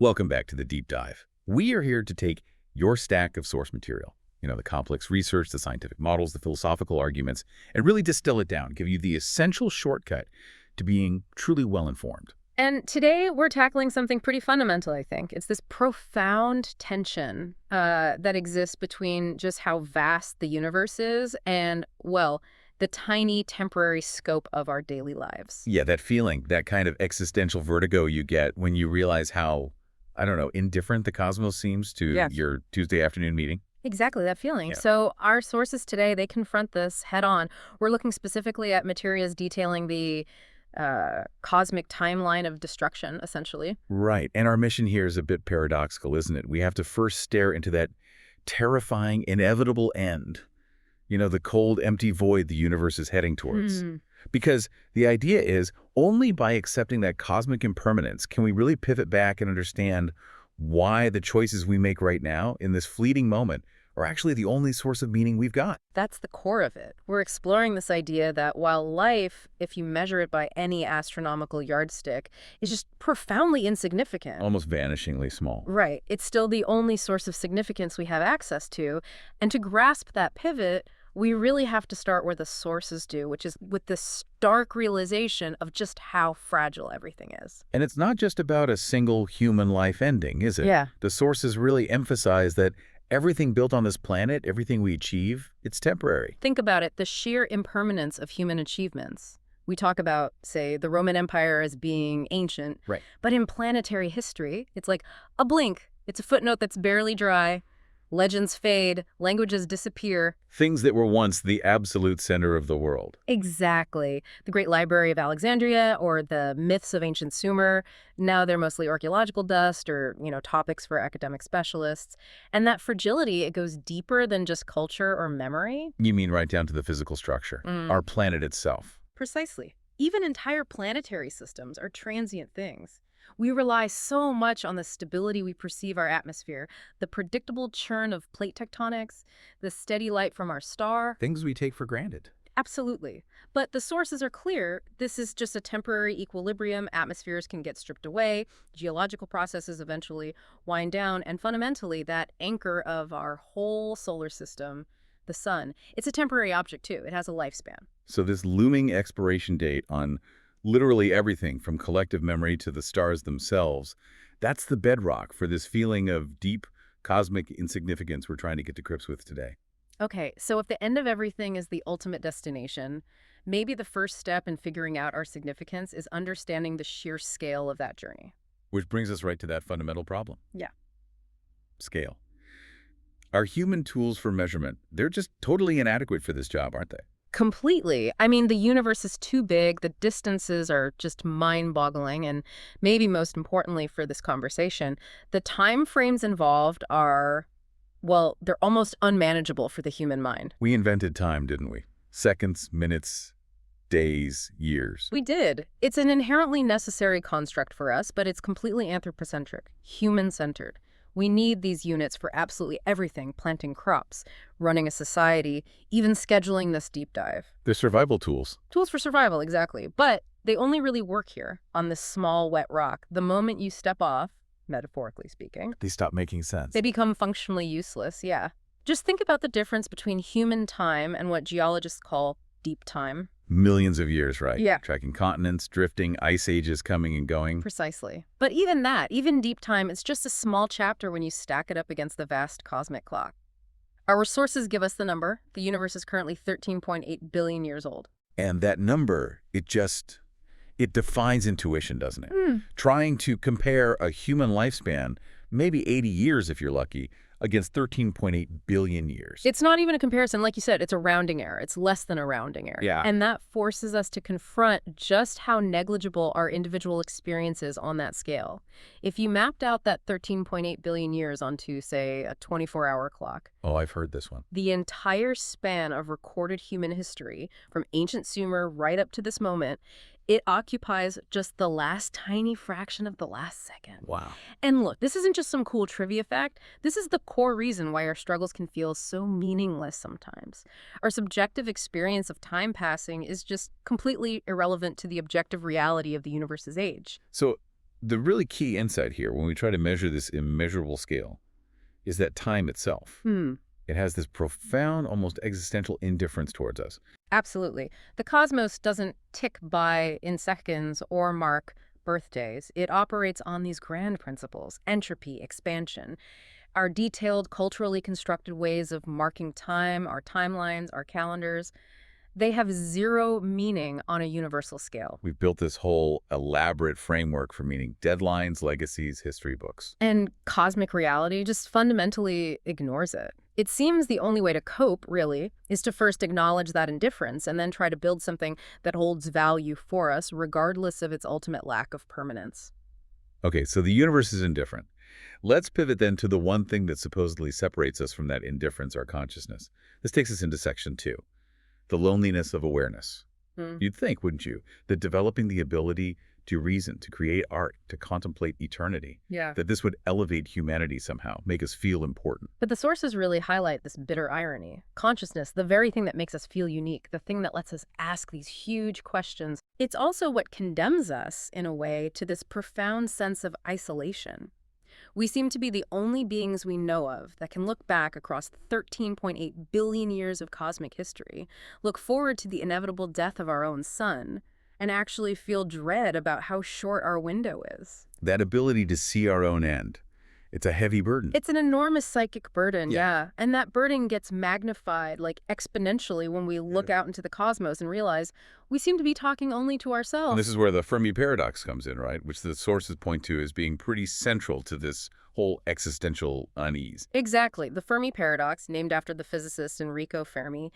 Welcome back to the Deep Dive. We are here to take your stack of source material, the complex research, the scientific models, the philosophical arguments, and really distill it down, give you the essential shortcut to being truly well-informed. And today we're tackling something pretty fundamental, I think. It's this profound tension that exists between just how vast the universe is and, well, the tiny temporary scope of our daily lives. Yeah, that feeling, that kind of existential vertigo you get when you realize how, I don't know, indifferent the cosmos seems to Yes. your Tuesday afternoon meeting. Exactly, that feeling. Yeah. So our sources today, they confront this head on. We're looking specifically at materials detailing the cosmic timeline of destruction, essentially. Right. And our mission here is a bit paradoxical, isn't it? We have to first stare into that terrifying, inevitable end. The cold, empty void the universe is heading towards. Because the idea is only by accepting that cosmic impermanence can we really pivot back and understand why the choices we make right now in this fleeting moment are actually the only source of meaning we've got. That's the core of it. We're exploring this idea that while life, if you measure it by any astronomical yardstick, is just profoundly insignificant. Almost vanishingly small. Right. It's still the only source of significance we have access to. And to grasp that pivot, we really have to start where the sources do, which is with the stark realization of just how fragile everything is. And it's not just about a single human life ending, is it? Yeah. The sources really emphasize that everything built on this planet, everything we achieve, it's temporary. Think about it, the sheer impermanence of human achievements. We talk about, say, the Roman Empire as being ancient, Right. but in planetary history, it's like a blink. It's a footnote that's barely dry. Legends fade, languages disappear. Things that were once the absolute center of the world. Exactly. The Great Library of Alexandria or the myths of ancient Sumer, now they're mostly archaeological dust or, topics for academic specialists. And that fragility, it goes deeper than just culture or memory. You mean right down to the physical structure, our planet itself. Precisely. Even entire planetary systems are transient things. We rely so much on the stability we perceive our atmosphere, the predictable churn of plate tectonics, the steady light from our star. Things we take for granted. Absolutely. But the sources are clear. This is just a temporary equilibrium. Atmospheres can get stripped away. Geological processes eventually wind down. And fundamentally, that anchor of our whole solar system, the sun, it's a temporary object too. It has a lifespan. So this looming expiration date on literally everything from collective memory to the stars themselves, that's the bedrock for this feeling of deep cosmic insignificance we're trying to get to grips with today. Okay, so if the end of everything is the ultimate destination, maybe the first step in figuring out our significance is understanding the sheer scale of that journey. Which brings us right to that fundamental problem. Yeah. Scale. Our human tools for measurement, they're just totally inadequate for this job, aren't they? Completely. I mean, the universe is too big, the distances are just mind-boggling, and maybe most importantly for this conversation, the time frames involved are, well, they're almost unmanageable for the human mind. We invented time, didn't we? Seconds, minutes, days, years. We did. It's an inherently necessary construct for us, but it's completely anthropocentric, human-centered. We need these units for absolutely everything, planting crops, running a society, even scheduling this deep dive. They're survival tools. Tools for survival, exactly. But they only really work here, on this small, wet rock. The moment you step off, metaphorically speaking, They stop making sense. they become functionally useless, yeah. Just think about the difference between human time and what geologists call deep time. Millions of years, right? Yeah. Tracking continents, drifting, ice ages coming and going. Precisely. But even that, even deep time, it's just a small chapter when you stack it up against the vast cosmic clock. Our sources give us the number. The universe is currently 13.8 billion years old. And that number, it defines intuition, doesn't it? Trying to compare a human lifespan, maybe 80 years if you're lucky, against 13.8 billion years. It's not even a comparison. Like you said, it's a rounding error. It's less than a rounding error. Yeah. And that forces us to confront just how negligible our individual experience is on that scale. If you mapped out that 13.8 billion years onto, say, a 24-hour clock, Oh, I've heard this one. the entire span of recorded human history, from ancient Sumer right up to this moment, it occupies just the last tiny fraction of the last second. Wow. And look, this isn't just some cool trivia fact. This is the core reason why our struggles can feel so meaningless sometimes. Our subjective experience of time passing is just completely irrelevant to the objective reality of the universe's age. So The really key insight here, when we try to measure this immeasurable scale, is that time itself. It has this profound, almost existential indifference towards us. Absolutely. The cosmos doesn't tick by in seconds or mark birthdays. It operates on these grand principles: entropy, expansion. Our detailed, culturally constructed ways of marking time, our timelines, our calendars, they have zero meaning on a universal scale. We've built this whole elaborate framework for meaning: deadlines, legacies, history books. And cosmic reality just fundamentally ignores it. It seems the only way to cope, really, is to first acknowledge that indifference and then try to build something that holds value for us, regardless of its ultimate lack of permanence. Okay, so the universe is indifferent. Let's pivot then to the one thing that supposedly separates us from that indifference, our consciousness. This takes us into section 2, the loneliness of awareness. You'd think, wouldn't you, that developing the ability to reason, to create art, to contemplate eternity, Yeah. that this would elevate humanity somehow, make us feel important. But the sources really highlight this bitter irony. Consciousness, the very thing that makes us feel unique, the thing that lets us ask these huge questions, it's also what condemns us, in a way, to this profound sense of isolation. We seem to be the only beings we know of that can look back across 13.8 billion years of cosmic history, look forward to the inevitable death of our own sun, and actually feel dread about how short our window is. That ability to see our own end, it's a heavy burden. It's an enormous psychic burden, Yeah. yeah. And that burden gets magnified, like exponentially, when we look out into the cosmos and realize we seem to be talking only to And ourselves. this is where the Fermi Paradox comes in, right? Which the sources point to as being pretty central to this whole existential unease. Exactly. The Fermi Paradox, named after the physicist Enrico Fermi,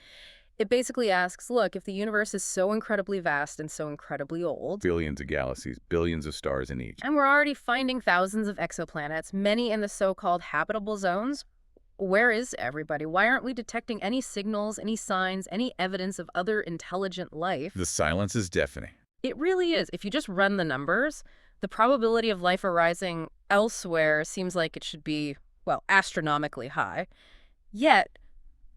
it basically asks, look, if the universe is so incredibly vast and so incredibly old, Billions of galaxies, billions of stars in each. and we're already finding thousands of exoplanets, many in the so-called habitable zones, where is everybody? Why aren't we detecting any signals, any signs, any evidence of other intelligent life? The silence is deafening. It really is. If you just run the numbers, the probability of life arising elsewhere seems like it should be, well, astronomically high. Yet,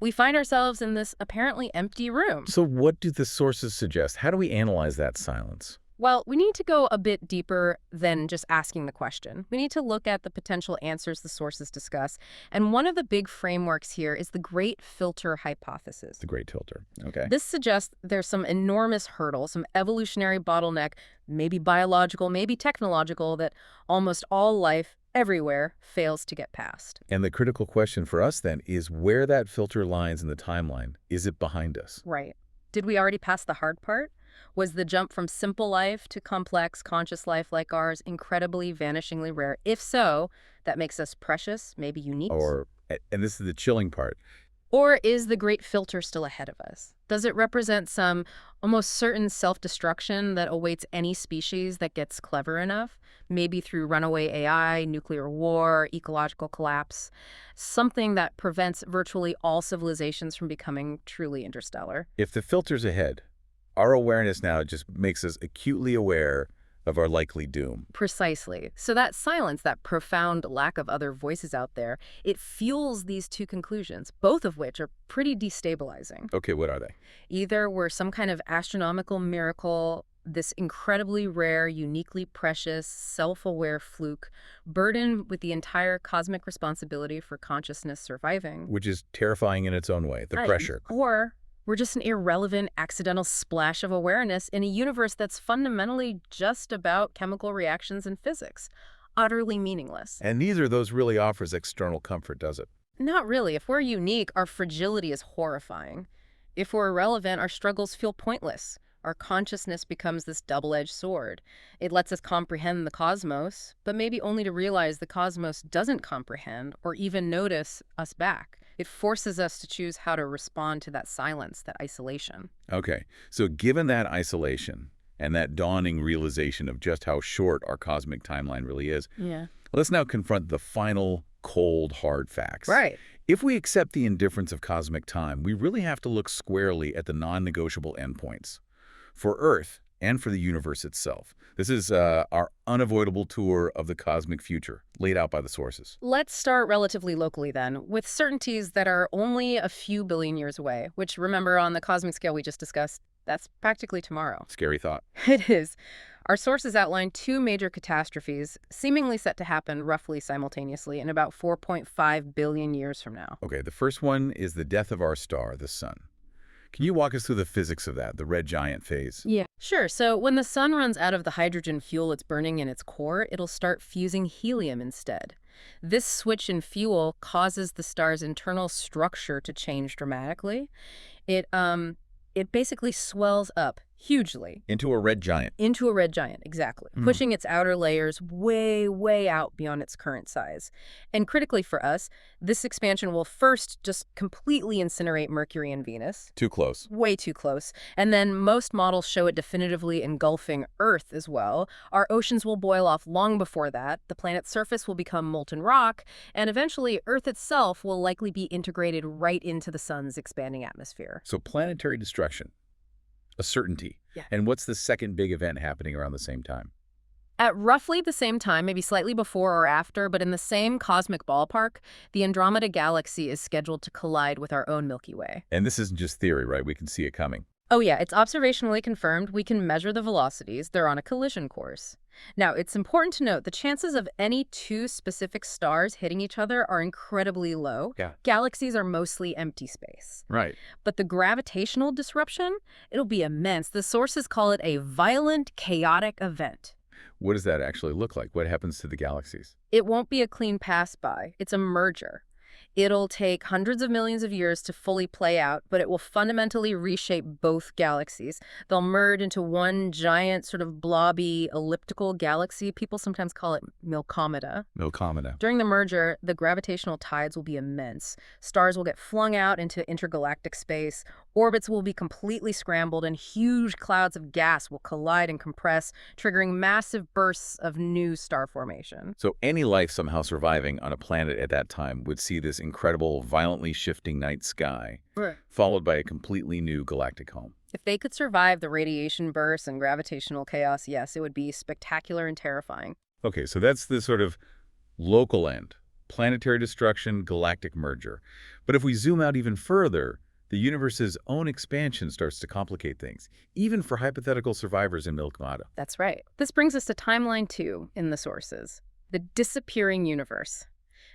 we find ourselves in this apparently empty room. So what do the sources suggest? How do we analyze that silence? Well, we need to go a bit deeper than just asking the question. We need to look at the potential answers the sources discuss. And one of the big frameworks here is the Great Filter Hypothesis. The great tilter. Okay. This suggests there's some enormous hurdle, some evolutionary bottleneck, maybe biological, maybe technological, that almost all life everywhere fails to get past. And the critical question for us then is where that filter lies in the timeline. Is it behind us? Right. Did we already pass the hard part? Was the jump from simple life to complex, conscious life like ours incredibly, vanishingly rare? If so, that makes us precious, maybe unique. And this is the chilling part, Or is the great filter still ahead of us? Does it represent some almost certain self-destruction that awaits any species that gets clever enough? Maybe through runaway AI, nuclear war, ecological collapse. Something that prevents virtually all civilizations from becoming truly interstellar. if the filter's ahead, our awareness now just makes us acutely aware of our likely doom. Precisely. So that silence, that profound lack of other voices out there, it fuels these two conclusions, both of which are pretty destabilizing. Okay, what are they? Either we're some kind of astronomical miracle, this incredibly rare, uniquely precious, self-aware fluke, burdened with the entire cosmic responsibility for consciousness surviving. Which is terrifying in its own way, the Right. pressure. Or we're just an irrelevant, accidental splash of awareness in a universe that's fundamentally just about chemical reactions and physics. Utterly meaningless. And neither of those really offers external comfort, does it? Not really. If we're unique, our fragility is horrifying. If we're irrelevant, our struggles feel pointless. Our consciousness becomes this double-edged sword. It lets us comprehend the cosmos, but maybe only to realize the cosmos doesn't comprehend or even notice us back. It forces us to choose how to respond to that silence, that isolation. Okay, so given that isolation and that dawning realization of just how short our cosmic timeline really is, Yeah. let's now confront the final, cold, hard facts. Right. If we accept the indifference of cosmic time, we really have to look squarely at the non-negotiable endpoints. For Earth and for the universe itself. This is our unavoidable tour of the cosmic future, laid out by the sources. Let's start relatively locally then, with certainties that are only a few billion years away, which, remember, on the cosmic scale we just discussed, That's practically tomorrow. Scary thought. It is. Our sources outline two major catastrophes, seemingly set to happen roughly simultaneously in about 4.5 billion years from now. Okay, the first one is the death of our star, the sun. Can you walk us through the physics of that, the red giant phase? Yeah. Sure. So when the sun runs out of the hydrogen fuel it's burning in its core, it'll start fusing helium instead. This switch in fuel causes the star's internal structure to change dramatically. It basically swells up hugely Into a red giant. into a red giant, exactly, pushing its outer layers way, way out beyond its current size. And critically for us, this expansion will first just completely incinerate Mercury and Venus, Too close. way too close. And then most models show it definitively engulfing Earth as well. Our oceans will boil off long before that. The planet's surface will become molten rock. And eventually, Earth itself will likely be integrated right into the sun's expanding atmosphere. So planetary destruction, a certainty. Yeah. And what's the second big event happening around the same time? At roughly the same time, maybe slightly before or after, but in the same cosmic ballpark, the Andromeda Galaxy is scheduled to collide with our own Milky Way. And this isn't just theory, right? We can see it coming. Oh yeah, it's observationally confirmed. We can measure the velocities. They're on a collision course. Now, it's important to note the chances of any two specific stars hitting each other are incredibly low. Yeah. Galaxies are mostly empty space. Right. But the gravitational disruption, it'll be immense. The sources call it a violent, chaotic event. What does that actually look like? What happens to the galaxies? It won't be a clean pass-by. It's a merger. It'll take hundreds of millions of years to fully play out, but it will fundamentally reshape both galaxies. They'll merge into one giant sort of blobby elliptical galaxy. People sometimes call it Milkomeda. Milkomeda. During the merger, the gravitational tides will be immense. Stars will get flung out into intergalactic space. Orbits will be completely scrambled, and huge clouds of gas will collide and compress, triggering massive bursts of new star formation. So any life somehow surviving on a planet at that time would see this incredible, violently shifting night sky, Right. followed by a completely new galactic home. If they could survive the radiation bursts and gravitational chaos, yes, it would be spectacular and terrifying. Okay, so that's the sort of local end. Planetary destruction, galactic merger. But if we zoom out even further, the universe's own expansion starts to complicate things, even for hypothetical survivors in Milkomeda. That's right. This brings us to timeline 2 in the sources, the disappearing universe,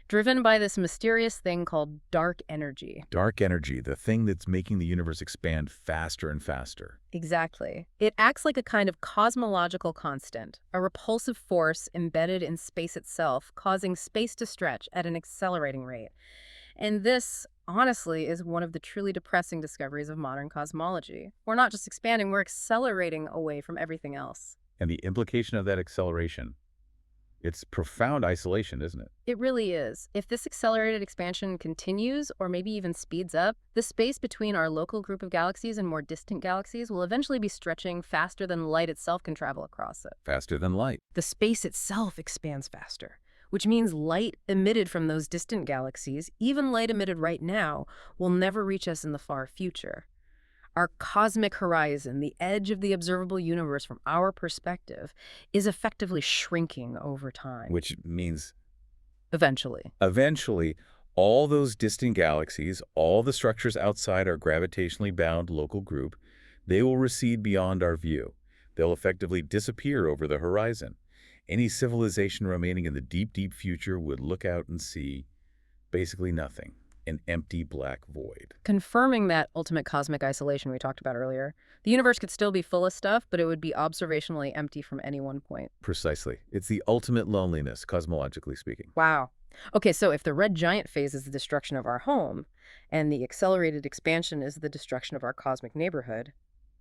driven by this mysterious thing called dark energy. Dark energy, the thing that's making the universe expand faster and faster. Exactly. It acts like a kind of cosmological constant, a repulsive force embedded in space itself, causing space to stretch at an accelerating rate. And this, honestly, is one of the truly depressing discoveries of modern cosmology. We're not just expanding, we're accelerating away from everything else. And the implication of that acceleration, it's profound isolation, isn't it? It really is. If this accelerated expansion continues, or maybe even speeds up, the space between our local group of galaxies and more distant galaxies will eventually be stretching faster than light itself can travel across it. Faster than light. The space itself expands faster, which means light emitted from those distant galaxies, even light emitted right now, will never reach us in the far future. Our cosmic horizon, the edge of the observable universe from our perspective, is effectively shrinking over time. Which means Eventually, all those distant galaxies, all the structures outside our gravitationally bound local group, they will recede beyond our view. They'll effectively disappear over the horizon. Any civilization remaining in the deep, deep future would look out and see basically nothing. An empty black void. Confirming that ultimate cosmic isolation we talked about earlier, the universe could still be full of stuff, but it would be observationally empty from any one point. Precisely. It's the ultimate loneliness, cosmologically speaking. Wow. Okay, so if the red giant phase is the destruction of our home, and the accelerated expansion is the destruction of our cosmic neighborhood,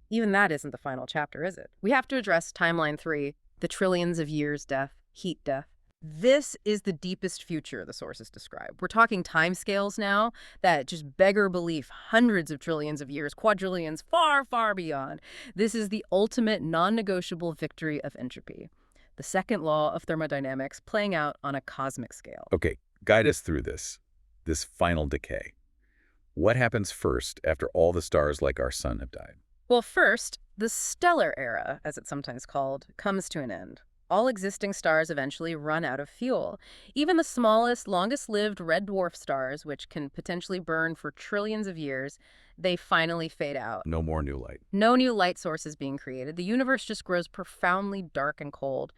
even that isn't the final chapter, is it? We have to address timeline 3, the trillions of years death, heat death. This is the deepest future the sources describe. We're talking timescales now that just beggar belief, hundreds of trillions of years, quadrillions, far, far beyond. This is the ultimate non-negotiable victory of entropy, the second law of thermodynamics playing out on a cosmic scale. Okay, guide us through this final decay. What happens first after all the stars like our sun have died? Well, first, the stellar era, as it's sometimes called, comes to an end. All existing stars eventually run out of fuel. Even the smallest, longest-lived red dwarf stars, which can potentially burn for trillions of years, They finally fade out. No more new light. No new light sources being created. The universe just grows profoundly dark and cold.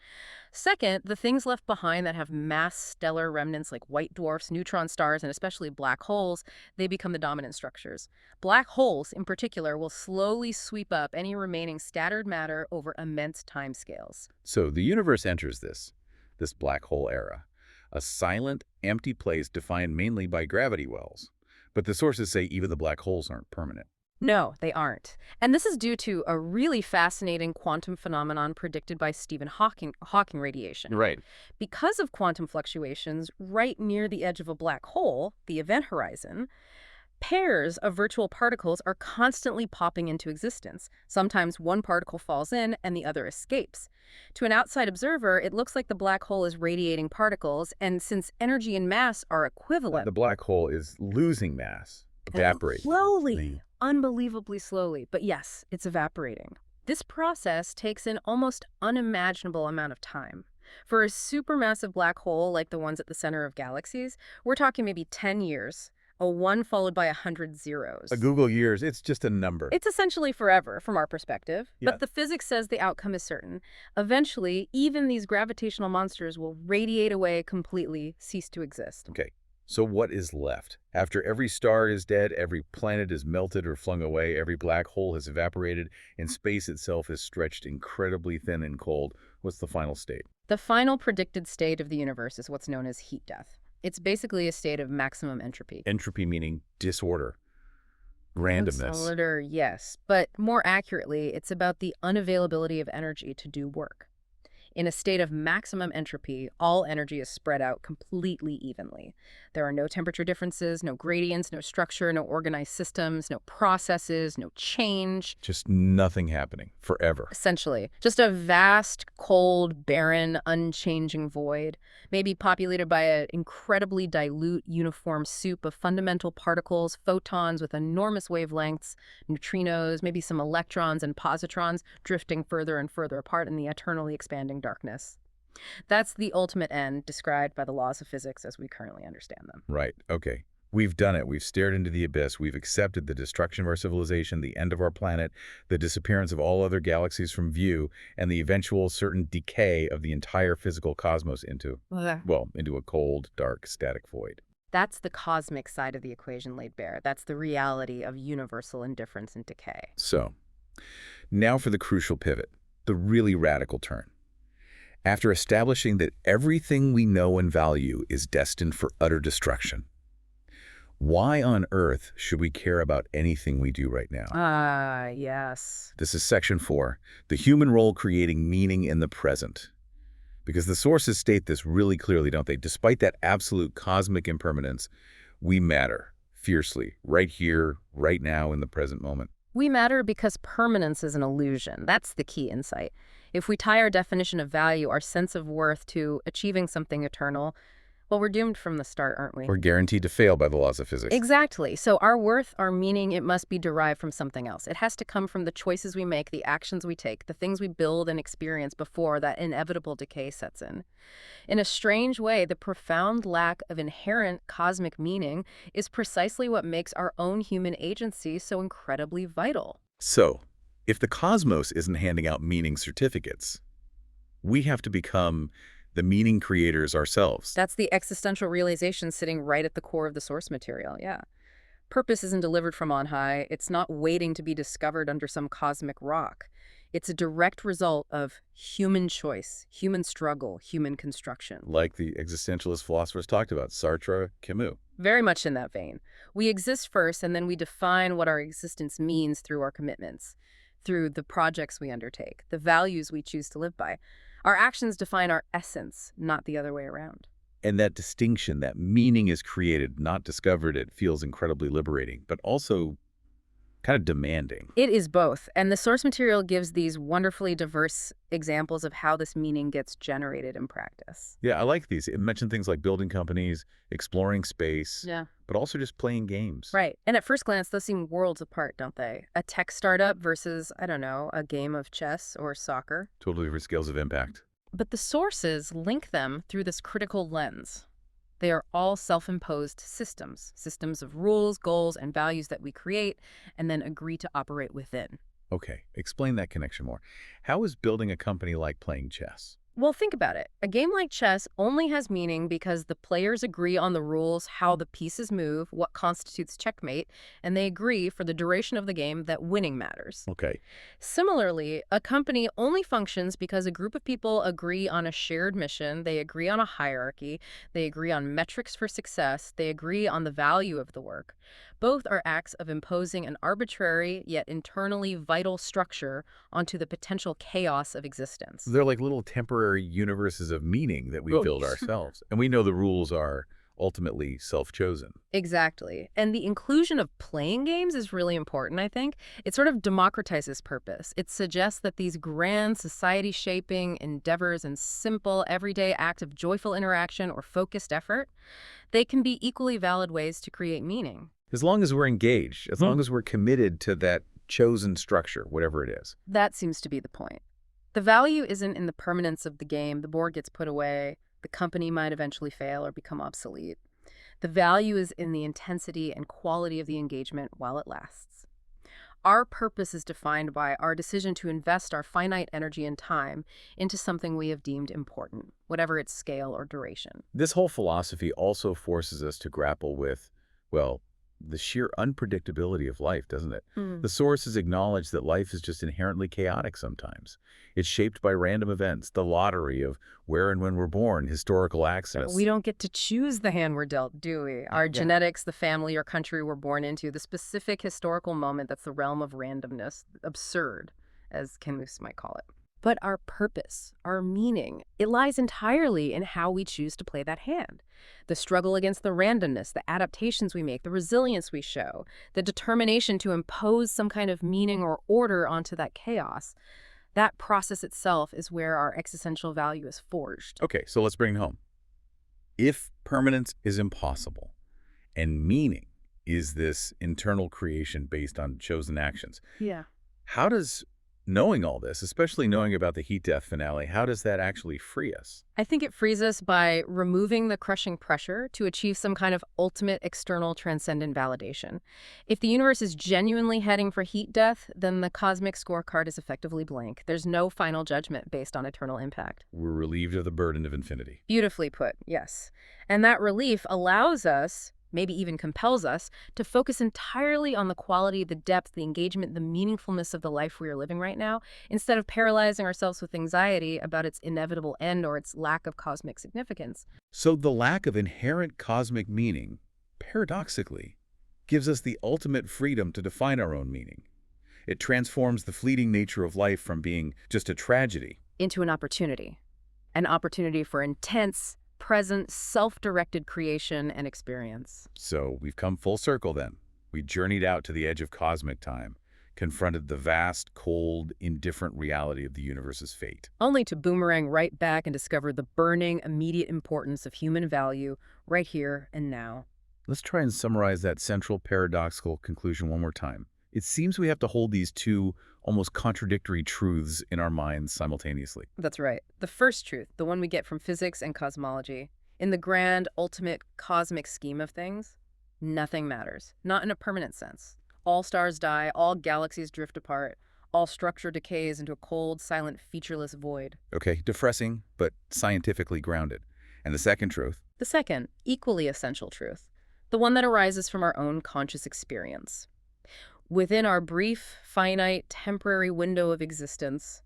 Second, the things left behind that have mass stellar remnants like white dwarfs, neutron stars, and especially black holes, they become the dominant structures. Black holes, in particular, will slowly sweep up any remaining scattered matter over immense timescales. So the universe enters this black hole era, a silent, empty place defined mainly by gravity wells. But the sources say even the black holes aren't permanent. No, they aren't. And this is due to a really fascinating quantum phenomenon predicted by Stephen Hawking radiation. Right. Because of quantum fluctuations, right near the edge of a black hole, the event horizon, pairs of virtual particles are constantly popping into existence. Sometimes one particle falls in and the other escapes. To an outside observer, it looks like the black hole is radiating particles, and since energy and mass are equivalent, The black hole is losing mass, evaporating. slowly, unbelievably slowly, but yes, it's evaporating. This process takes an almost unimaginable amount of time. For a supermassive black hole like the ones at the center of galaxies, we're talking maybe 10 years, a 1 followed by 100 zeros. A Google years, it's just a number. It's essentially forever from our perspective, Yeah. but the physics says the outcome is certain. Eventually, even these gravitational monsters will radiate away completely, cease to exist. Okay, so what is left? After every star is dead, every planet is melted or flung away, every black hole has evaporated, and space itself is stretched incredibly thin and cold, what's the final state? The final predicted state of the universe is what's known as heat death. It's basically a state of maximum entropy. Entropy meaning disorder, randomness. Disorder, yes, but more accurately, it's about the unavailability of energy to do work. In a state of maximum entropy, all energy is spread out completely evenly. There are no temperature differences, no gradients, no structure, no organized systems, no processes, no change. Just nothing happening forever. Essentially, just a vast, cold, barren, unchanging void, maybe populated by an incredibly dilute, uniform soup of fundamental particles, photons with enormous wavelengths, neutrinos, maybe some electrons and positrons drifting further and further apart in the eternally expanding darkness. That's the ultimate end described by the laws of physics as we currently understand them. Right, okay. We've done it. We've stared into the abyss. We've accepted the destruction of our civilization, the end of our planet, the disappearance of all other galaxies from view, and the eventual certain decay of the entire physical cosmos into a cold, dark, static void. That's the cosmic side of the equation laid bare. That's the reality of universal indifference and decay. So, now for the crucial pivot, the really radical turn. After establishing that everything we know and value is destined for utter destruction, why on earth should we care about anything we do right now? Yes. This is section 4, the human role creating meaning in the present. Because the sources state this really clearly, don't they? Despite that absolute cosmic impermanence, we matter fiercely, right here, right now, in the present moment. We matter because permanence is an illusion. That's the key insight. If we tie our definition of value, our sense of worth, to achieving something eternal, well, we're doomed from the start, aren't we? We're guaranteed to fail by the laws of physics. Exactly. So our worth, our meaning, it must be derived from something else. It has to come from the choices we make, the actions we take, the things we build and experience before that inevitable decay sets in. In a strange way, the profound lack of inherent cosmic meaning is precisely what makes our own human agency so incredibly vital. So, if the cosmos isn't handing out meaning certificates, we have to become the meaning creators ourselves. That's the existential realization sitting right at the core of the source material, yeah. Purpose isn't delivered from on high. It's not waiting to be discovered under some cosmic rock. It's a direct result of human choice, human struggle, human construction. Like the existentialist philosophers talked about, Sartre, Camus. Very much in that vein. We exist first, and then we define what our existence means through our commitments, through the projects we undertake, the values we choose to live by. Our actions define our essence, not the other way around. And that distinction, that meaning is created, not discovered, it feels incredibly liberating, but also kind of demanding. It is both, and the source material gives these wonderfully diverse examples of how this meaning gets generated in practice. Yeah, I like these. It mentioned things like building companies, exploring space, Yeah. but also just playing games. Right. And at first glance, those seem worlds apart, don't they? A tech startup versus, I don't know, a game of chess or soccer. Totally different scales of impact. But the sources link them through this critical lens. They are all self-imposed systems, systems of rules, goals, and values that we create and then agree to operate within. Okay, explain that connection more. How is building a company like playing chess? Well, think about it. A game like chess only has meaning because the players agree on the rules, how the pieces move, what constitutes checkmate, and they agree for the duration of the game that winning matters. Okay. Similarly, a company only functions because a group of people agree on a shared mission, they agree on a hierarchy, they agree on metrics for success, they agree on the value of the work. Both are acts of imposing an arbitrary yet internally vital structure onto the potential chaos of existence. They're like little temporary universes of meaning that we Oh, build ourselves. And we know the rules are ultimately self-chosen. exactly. And the inclusion of playing games is really important, I think. It sort of democratizes purpose. It suggests that these grand society-shaping endeavors and simple, everyday acts of joyful interaction or focused effort, they can be equally valid ways to create meaning. As long as we're engaged, as long as we're committed to that chosen structure, whatever it is. That seems to be the point. The value isn't in the permanence of the game. The board gets put away. The company might eventually fail or become obsolete. The value is in the intensity and quality of the engagement while it lasts. Our purpose is defined by our decision to invest our finite energy and time into something we have deemed important, whatever its scale or duration. This whole philosophy also forces us to grapple with, well, the sheer unpredictability of life, doesn't it? The sources acknowledge that life is just inherently chaotic sometimes. It's shaped by random events, the lottery of where and when we're born, historical accidents. We don't get to choose the hand we're dealt, do we? Our genetics, the family or country we're born into, the specific historical moment that's the realm of randomness, absurd, as Camus might call it. But our purpose, our meaning, it lies entirely in how we choose to play that hand. The struggle against the randomness, the adaptations we make, the resilience we show, the determination to impose some kind of meaning or order onto that chaos. That process itself is where our existential value is forged. Okay, so let's bring it home. If permanence is impossible and meaning is this internal creation based on chosen actions, Yeah. how does knowing all this, especially knowing about the heat death finale, how does that actually free us? I think it frees us by removing the crushing pressure to achieve some kind of ultimate external transcendent validation. If the universe is genuinely heading for heat death, then the cosmic scorecard is effectively blank. There's no final judgment based on eternal impact. We're relieved of the burden of infinity. Beautifully put, yes. And that relief allows us, maybe even compels us, to focus entirely on the quality, the depth, the engagement, the meaningfulness of the life we are living right now, instead of paralyzing ourselves with anxiety about its inevitable end or its lack of cosmic significance. So the lack of inherent cosmic meaning, paradoxically, gives us the ultimate freedom to define our own meaning. It transforms the fleeting nature of life from being just a tragedy Into an opportunity for intense, present, self-directed creation and experience. So we've come full circle then. We journeyed out to the edge of cosmic time, confronted the vast, cold, indifferent reality of the universe's fate. Only to boomerang right back and discover the burning, immediate importance of human value right here and now. Let's try and summarize that central paradoxical conclusion one more time. It seems we have to hold these two almost contradictory truths in our minds simultaneously. That's right. The first truth, the one we get from physics and cosmology. In the grand, ultimate cosmic scheme of things, nothing matters. Not in a permanent sense. All stars die, all galaxies drift apart, all structure decays into a cold, silent, featureless void. Okay, depressing, but scientifically grounded. And the second truth? The second, equally essential truth, the one that arises from our own conscious experience. Within our brief, finite, temporary window of existence,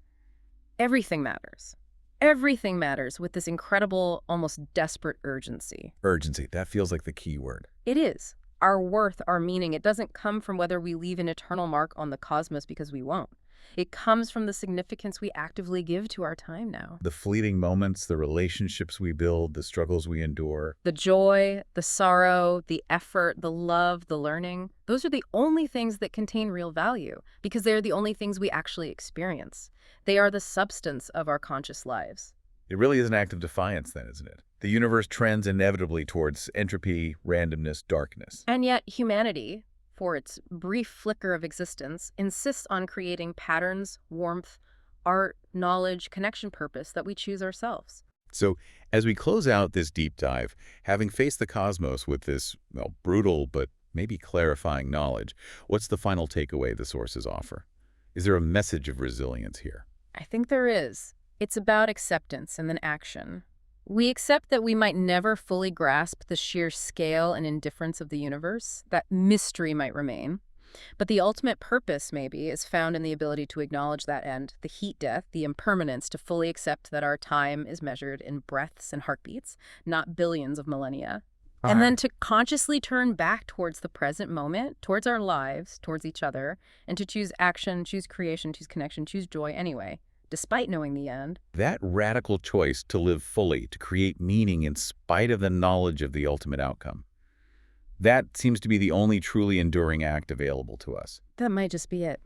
everything matters. Everything matters with this incredible, almost desperate urgency. Urgency. That feels like the key word. It is. Our worth, our meaning, it doesn't come from whether we leave an eternal mark on the cosmos because we won't. It comes from the significance we actively give to our time now. The fleeting moments, the relationships we build, the struggles we endure. The joy, the sorrow, the effort, the love, the learning, those are the only things that contain real value because they're the only things we actually experience. They are the substance of our conscious lives. It really is an act of defiance then, isn't it? The universe trends inevitably towards entropy, randomness, darkness. And yet humanity, for its brief flicker of existence, insists on creating patterns, warmth, art, knowledge, connection, purpose that we choose ourselves. So as we close out this deep dive, having faced the cosmos with this, well, brutal but maybe clarifying knowledge, what's the final takeaway the sources offer? Is there a message of resilience here? I think there is. It's about acceptance and then action. We accept that we might never fully grasp the sheer scale and indifference of the universe, that mystery might remain. But the ultimate purpose, maybe, is found in the ability to acknowledge that end, the heat death, the impermanence, to fully accept that our time is measured in breaths and heartbeats, not billions of millennia. And then to consciously turn back towards the present moment, towards our lives, towards each other, and to choose action, choose creation, choose connection, choose joy anyway, despite knowing the end. That radical choice to live fully, to create meaning in spite of the knowledge of the ultimate outcome, that seems to be the only truly enduring act available to us. That might just be it.